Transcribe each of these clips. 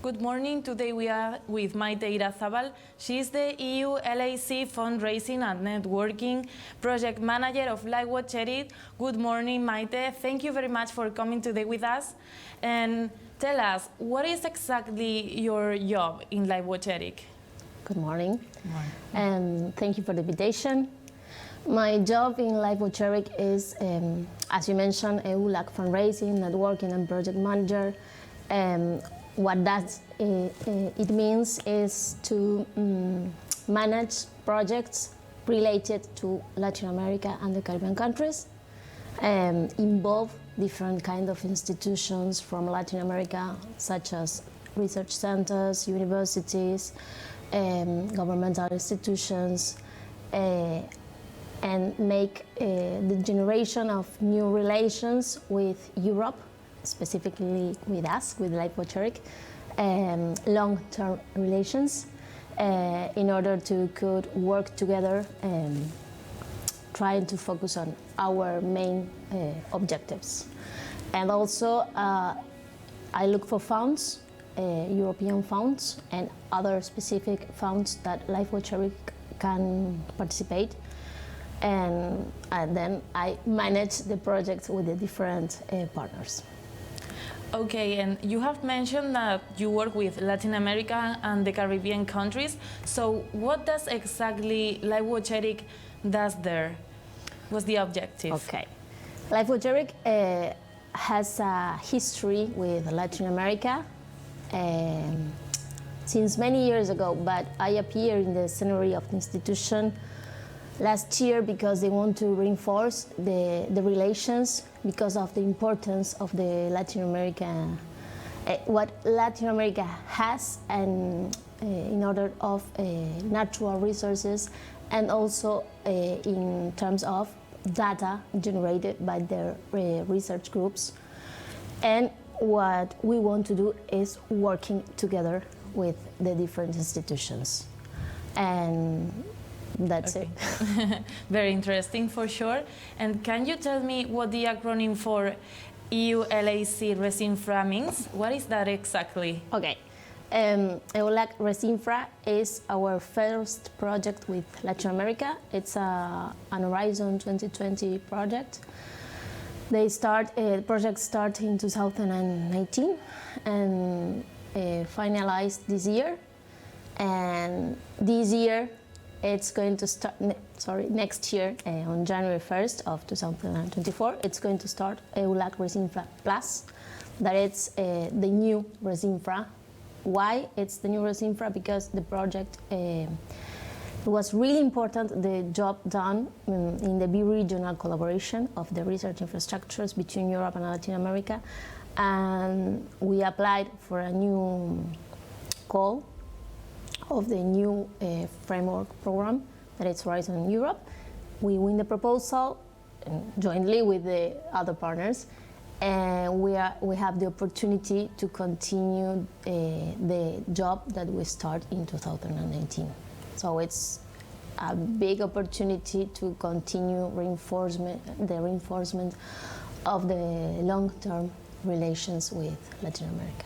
Good morning. Today we are with Maite Irazábal. She is the EU LAC Fundraising and Networking Project Manager of LifeWatch ERIC. Good morning, Maite. Thank you very much for coming today with us. And tell us, what is exactly your job in LifeWatch ERIC? Good morning. Good morning. And thank you for the invitation. My job in LifeWatch ERIC is, as you mentioned, EULAC Fundraising, Networking and Project Manager. What that it means is to manage projects related to Latin America and the Caribbean countries, involve different kind of institutions from Latin America, such as research centers, universities, governmental institutions, and make the generation of new relations with Europe, specifically with us, with LifeWatch ERIC, long-term relations, in order to could work together, trying to focus on our main objectives. And also, I look for funds, European funds, and other specific funds that LifeWatch ERIC can participate. And then I manage the project with the different partners. Okay, and you have mentioned that you work with Latin America and the Caribbean countries. So what does exactly LifeWatch ERIC does there? What's the objective? Okay. LifeWatch ERIC has a history with Latin America since many years ago, but I appeared in the scenery of the institution last year because they want to reinforce the relations because of the importance of the Latin America, what Latin America has, and in order of natural resources, and also in terms of data generated by their research groups. And what we want to do is working together with the different institutions. And that's okay. it. Very interesting for sure. And can you tell me what the acronym for EU-LAC ResInfra means? What is that exactly? Okay. EULAC ResInfra is our first project with Latin America. It's an Horizon 2020 project. The project started in 2019 and finalized this year. And this year, it's going to start, next year, on January 1st of 2024, it's going to start EULAC ResInfra Plus. That it's the new ResInfra. Why it's the new ResInfra? Because the project was really important, the job done in the bi-regional collaboration of the research infrastructures between Europe and Latin America. And we applied for a new call of the new framework program that is Horizon Europe. We win the proposal jointly with the other partners, and we have the opportunity to continue the job that we start in 2019. So it's a big opportunity to continue the reinforcement of the long-term relations with Latin America.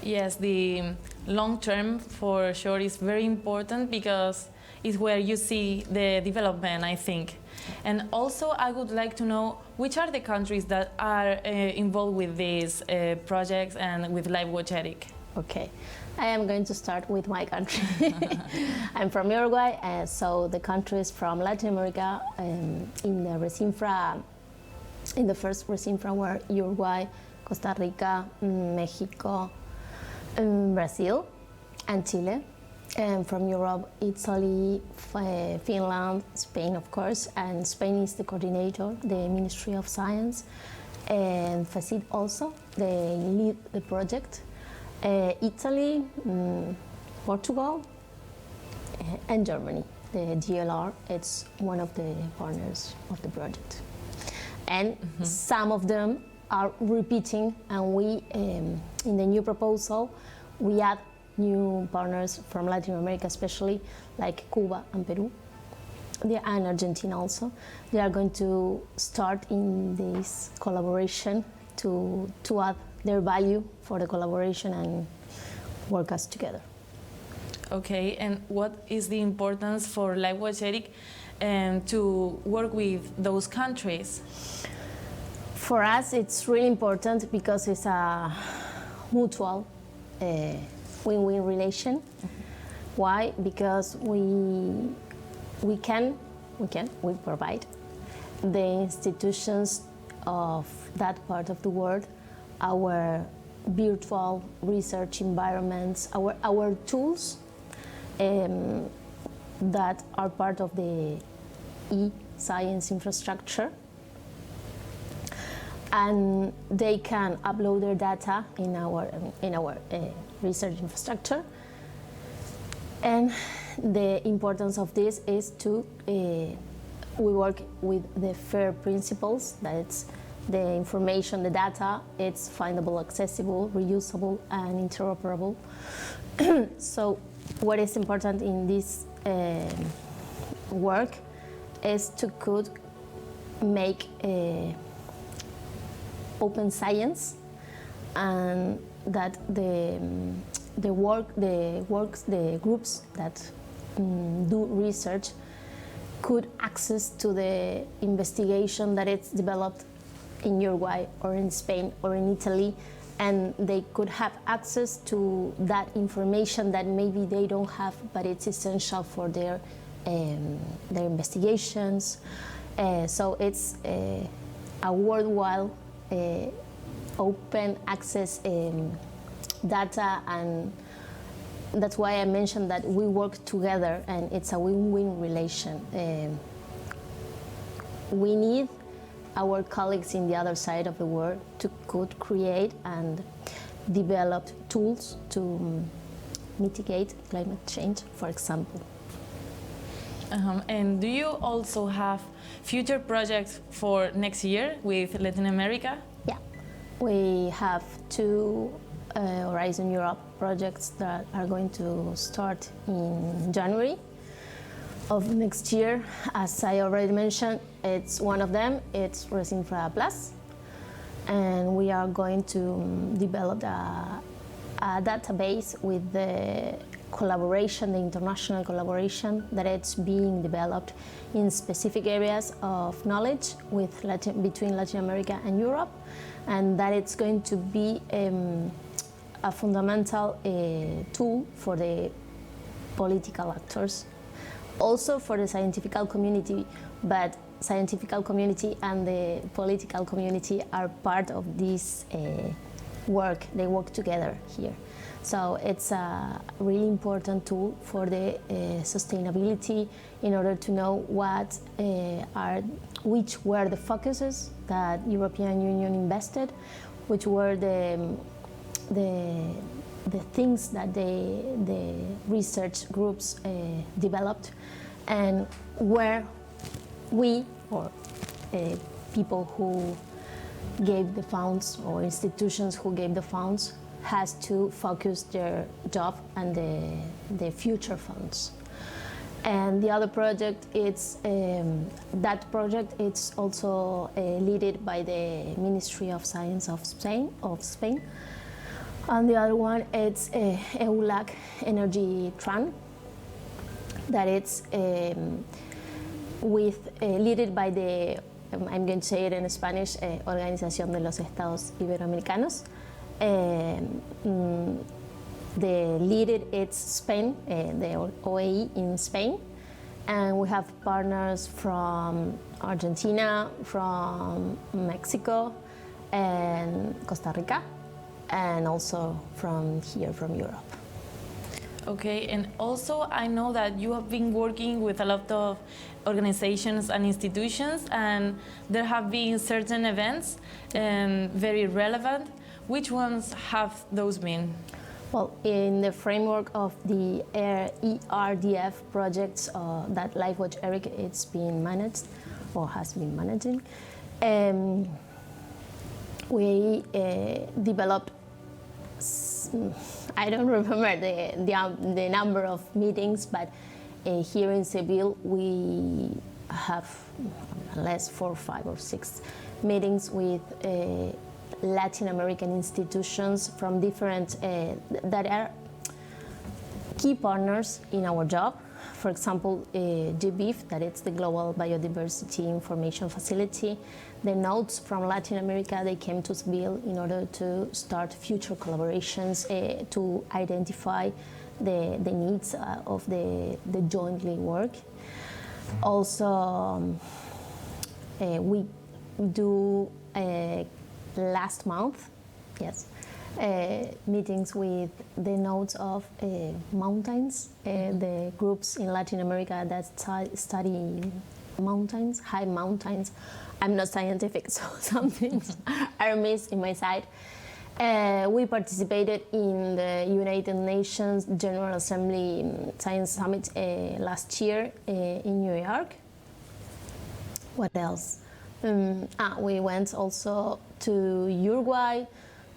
Yes, the long term for sure is very important because it's where you see the development, I think. And also I would like to know which are the countries that are involved with these projects and with LifeWatch ERIC. Okay, I am going to start with my country. I'm from Uruguay, so the countries from Latin America in the ResInfra, in the first ResInfra were Uruguay, Costa Rica, Mexico, Brazil and Chile, and from Europe, Italy, Finland, Spain, of course, and Spain is the coordinator, the Ministry of Science, and FACIT also, they lead the project, Italy, Portugal, and Germany. The DLR, it's one of the partners of the project. And some of them are repeating, and we, in the new proposal, we add new partners from Latin America, especially like Cuba and Peru, and Argentina also. They are going to start in this collaboration to add their value for the collaboration and work us together. Okay, and what is the importance for LifeWatch ERIC to work with those countries? For us, it's really important because it's a mutual win-win relation. Mm-hmm. Why? Because we provide the institutions of that part of the world our virtual research environments, our tools that are part of the e-science infrastructure, and they can upload their data in our research infrastructure. And the importance of this is to we work with the FAIR principles, that it's the information, the data, it's findable, accessible, reusable, and interoperable. So what is important in this work is to could make open science, and that the groups that do research could access to the investigation that it's developed in Uruguay or in Spain or in Italy, and they could have access to that information that maybe they don't have, but it's essential for their investigations. So it's a worldwide open access data, and that's why I mentioned that we work together and it's a win-win relation. We need our colleagues in the other side of the world to could create and develop tools to mitigate climate change, for example. And do you also have future projects for next year with Latin America? Yeah, we have two Horizon Europe projects that are going to start in January of next year. As I already mentioned, it's one of them, it's Resinfra Plus, and we are going to develop a database with the collaboration, the international collaboration that it's being developed in specific areas of knowledge with between Latin America and Europe, and that it's going to be a fundamental tool for the political actors, also for the scientific community, but scientific community and the political community are part of this work. They work together here. So it's a really important tool for the sustainability, in order to know which were the focuses that European Union invested, which were the things that the research groups developed, and where we, or people who gave the funds or institutions who gave the funds, has to focus their job and the future funds. And the other project, it's also led by the Ministry of Science of Spain. And the other one, it's EULAC Energy Tran, that it's led by the, I'm going to say it in Spanish, Organización de los Estados Iberoamericanos. The leader is Spain, the OAE in Spain, and we have partners from Argentina, from Mexico, and Costa Rica, and also from here, from Europe. Okay, and also I know that you have been working with a lot of organizations and institutions, and there have been certain events very relevant. Which ones have those been? Well, in the framework of the ERDF projects that LifeWatch ERIC it's been managed or has been managing, we developed, I don't remember the number of meetings, but here in Seville we have less 4, 5, or 6 meetings with Latin American institutions from different that are key partners in our job. For example, GBIF, that is the Global Biodiversity Information Facility. The nodes from Latin America, they came to Seville in order to start future collaborations to identify the needs of the jointly work. Also, we do last month, yes, meetings with the nodes of mountains, the groups in Latin America that study mountains, high mountains. I'm not scientific, so some things are missed in my side. We participated in the United Nations General Assembly Science Summit last year in New York. What else? We went also to Uruguay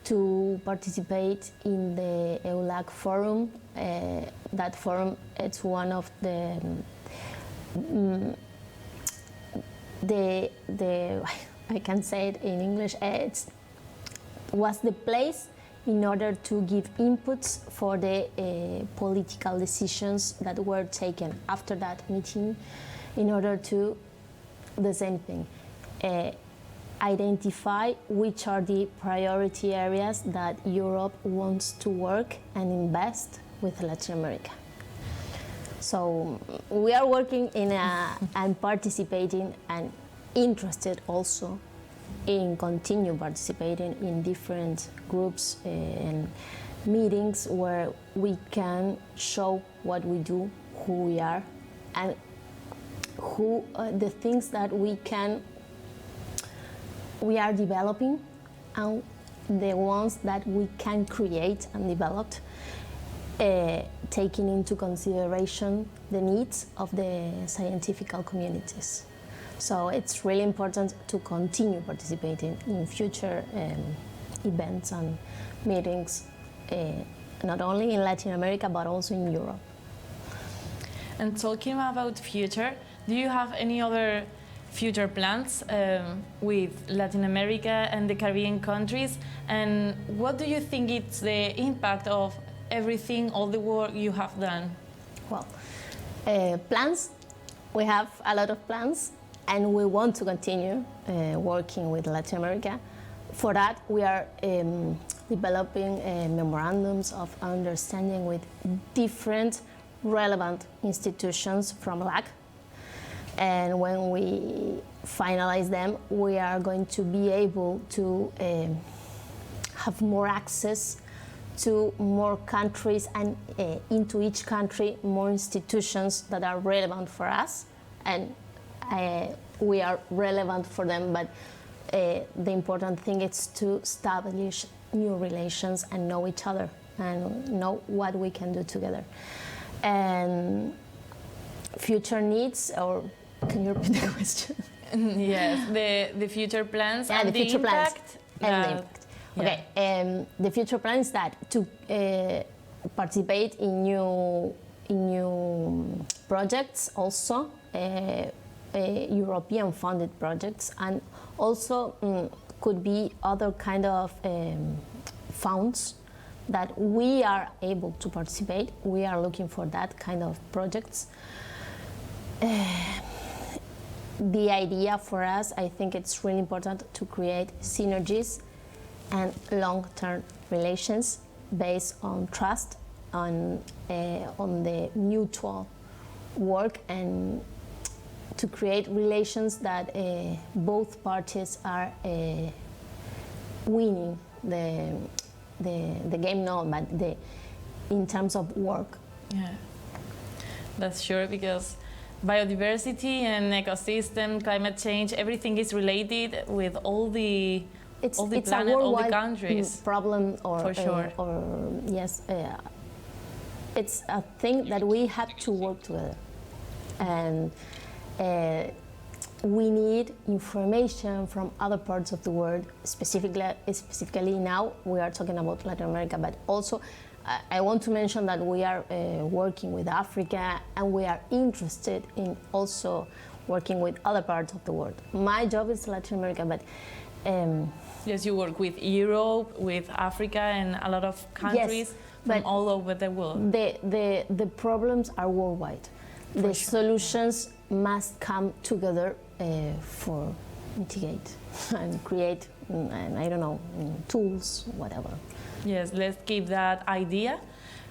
to participate in the EULAC forum. That forum, it's one of the I can say it in English. It was the place in order to give inputs for the political decisions that were taken after that meeting, in order to the same thing. Identify which are the priority areas that Europe wants to work and invest with Latin America. So we are working in and participating and interested also in continue participating in different groups and meetings where we can show what we do, who we are, and who the things that we are developing, and the ones that we can create and develop, taking into consideration the needs of the scientific communities. So it's really important to continue participating in future events and meetings, not only in Latin America but also in Europe. And talking about future, do you have any other future plans with Latin America and the Caribbean countries? And what do you think it's the impact of everything, all the work you have done? Well, plans, we have a lot of plans, and we want to continue working with Latin America. For that, we are developing memorandums of understanding with different relevant institutions from LAC. And when we finalize them, we are going to be able to have more access to more countries, and into each country more institutions that are relevant for us, and we are relevant for them. But the important thing is to establish new relations and know each other and know what we can do together. And future needs, or can you repeat the question? Yes, the future plans, yeah, and the future impact. Plans and the impact. Okay, the future plan is that to participate in new projects, also European funded projects, and also could be other kind of funds that we are able to participate. We are looking for that kind of projects. The idea for us, I think it's really important to create synergies and long-term relations based on trust, on the mutual work, and to create relations that both parties are winning the game, no, but in terms of work. Yeah, that's sure, because biodiversity and ecosystem, climate change, everything is related with all the planet, all the countries. Problem, or for sure. Yes, it's a thing that we have to work together, and we need information from other parts of the world. Specifically now we are talking about Latin America, but also I want to mention that we are working with Africa, and we are interested in also working with other parts of the world. My job is Latin America, but yes, you work with Europe, with Africa, and a lot of countries. Yes, from But all over the world. The problems are worldwide. The solutions must come together for mitigate and create, and I don't know, tools, whatever. Yes, let's keep that idea.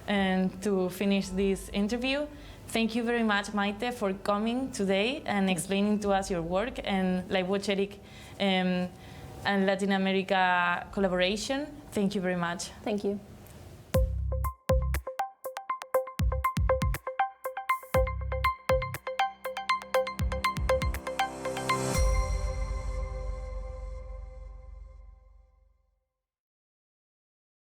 And to finish this interview, thank you very much, Maite, for coming today and explaining to us your work and LifeWatch ERIC and Latin America collaboration. Thank you very much. Thank you.